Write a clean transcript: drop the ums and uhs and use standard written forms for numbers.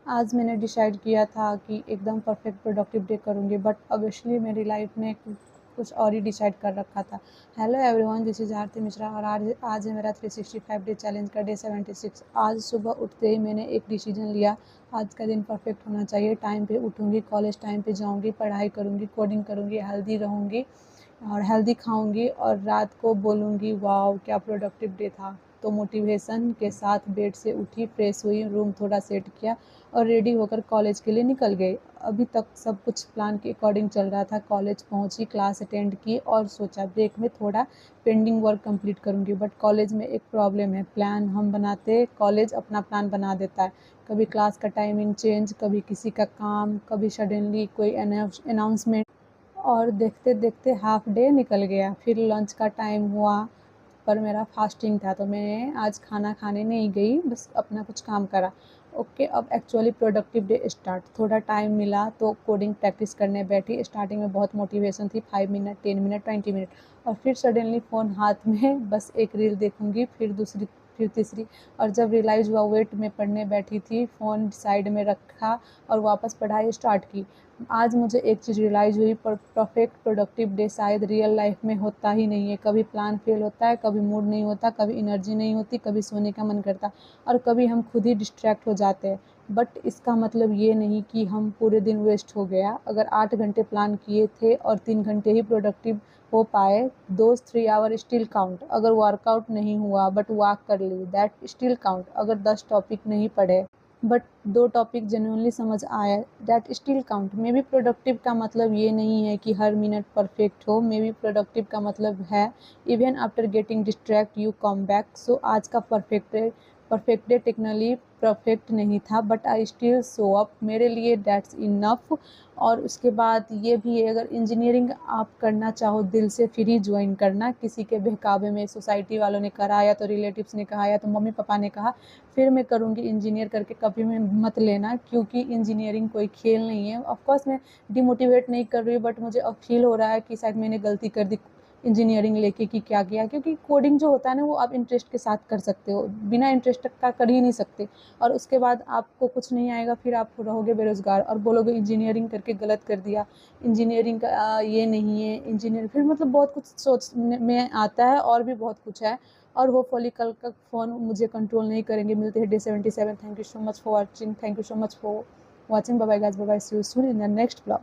आज मैंने डिसाइड किया था कि एकदम परफेक्ट प्रोडक्टिव डे करूँगी, बट ऑब्वियसली मेरी लाइफ में कुछ और ही डिसाइड कर रखा था। हेलो एवरीवन, दिस इज़ आरती मिश्रा और आज आज है मेरा 365 डे चैलेंज का डे 76। आज सुबह उठते ही मैंने एक डिसीजन लिया, आज का दिन परफेक्ट होना चाहिए। टाइम पे उठूँगी, कॉलेज टाइम पे जाऊँगी, पढ़ाई करूँगी, कोडिंग करूँगी, हेल्दी रहूँगी और हेल्दी खाऊंगी और रात को बोलूँगी वाओ क्या प्रोडक्टिव डे था। तो मोटिवेशन के साथ बेड से उठी, फ्रेश हुई, रूम थोड़ा सेट किया और रेडी होकर कॉलेज के लिए निकल गई। अभी तक सब कुछ प्लान के अकॉर्डिंग चल रहा था। कॉलेज पहुंची, क्लास अटेंड की और सोचा ब्रेक में थोड़ा पेंडिंग वर्क कंप्लीट करूंगी। बट कॉलेज में एक प्रॉब्लम है, प्लान हम बनाते, कॉलेज अपना प्लान बना देता है। कभी क्लास का टाइमिंग चेंज, कभी किसी का काम, कभी सडनली कोई अनाउंसमेंट और देखते देखते हाफ डे निकल गया। फिर लंच का टाइम हुआ पर मेरा फास्टिंग था तो मैं आज खाना खाने नहीं गई, बस अपना कुछ काम करा। ओके, अब एक्चुअली प्रोडक्टिव डे स्टार्ट। थोड़ा टाइम मिला तो कोडिंग प्रैक्टिस करने बैठी। स्टार्टिंग में बहुत मोटिवेशन थी, 5 मिनट, 10 मिनट, 20 मिनट और फिर सडनली फ़ोन हाथ में, बस एक रील देखूंगी, फिर दूसरी, फिर तीसरी। और जब रियलाइज़ हुआ वेट में पढ़ने बैठी थी, फ़ोन साइड में रखा और वापस पढ़ाई स्टार्ट की। आज मुझे एक चीज़ रियलाइज़ हुई, पर परफेक्ट प्रोडक्टिव डे शायद रियल लाइफ में होता ही नहीं है। कभी प्लान फेल होता है, कभी मूड नहीं होता, कभी एनर्जी नहीं होती, कभी सोने का मन करता और कभी हम खुद ही डिस्ट्रैक्ट हो जाते हैं। बट इसका मतलब ये नहीं कि हम पूरे दिन वेस्ट हो गया। अगर 8 घंटे प्लान किए थे और 3 घंटे ही प्रोडक्टिव हो पाए, दोज 3 आवर स्टिल काउंट। अगर वर्कआउट नहीं हुआ बट वॉक कर ली, दैट स्टिल काउंट। अगर 10 टॉपिक नहीं पढ़े बट 2 टॉपिक जेन्युइनली समझ आए, that still count. May be productive का मतलब ये नहीं है कि हर मिनट परफेक्ट हो। मे बी प्रोडक्टिव का मतलब है even after getting distract you come back. So आज का परफेक्ट डे टेक्निकली परफेक्ट नहीं था but I still show up. मेरे लिए दैट्स इनफ। और उसके बाद ये भी है, अगर इंजीनियरिंग आप करना चाहो दिल से, फिर ही ज्वाइन करना। किसी के बहकावे में, सोसाइटी वालों ने करा या तो रिलेटिव्स ने कहा या तो मम्मी पापा ने कहा फिर मैं करूँगी इंजीनियर करके, कभी मैं मत लेना, क्योंकि इंजीनियरिंग कोई खेल नहीं है। ऑफ कोर्स मैं डिमोटिवेट नहीं कर रही हूँ, बट मुझे अब फील हो रहा है कि शायद मैंने गलती कर दी इंजीनियरिंग लेके, कि क्या किया। क्योंकि कोडिंग जो होता है ना, वो आप इंटरेस्ट के साथ कर सकते हो, बिना इंटरेस्ट का कर ही नहीं सकते। और उसके बाद आपको कुछ नहीं आएगा, फिर आप रहोगे बेरोज़गार और बोलोगे इंजीनियरिंग करके गलत कर दिया, इंजीनियरिंग का ये नहीं है इंजीनियर। फिर मतलब बहुत कुछ सोच में आता है और भी बहुत कुछ है। और होपफुली कल का फ़ोन मुझे कंट्रोल नहीं करेंगे। मिलते हैं day 77। Thank you so much for watching, thank you so much for watching. Bye bye guys, bye bye, see you soon in the next blog.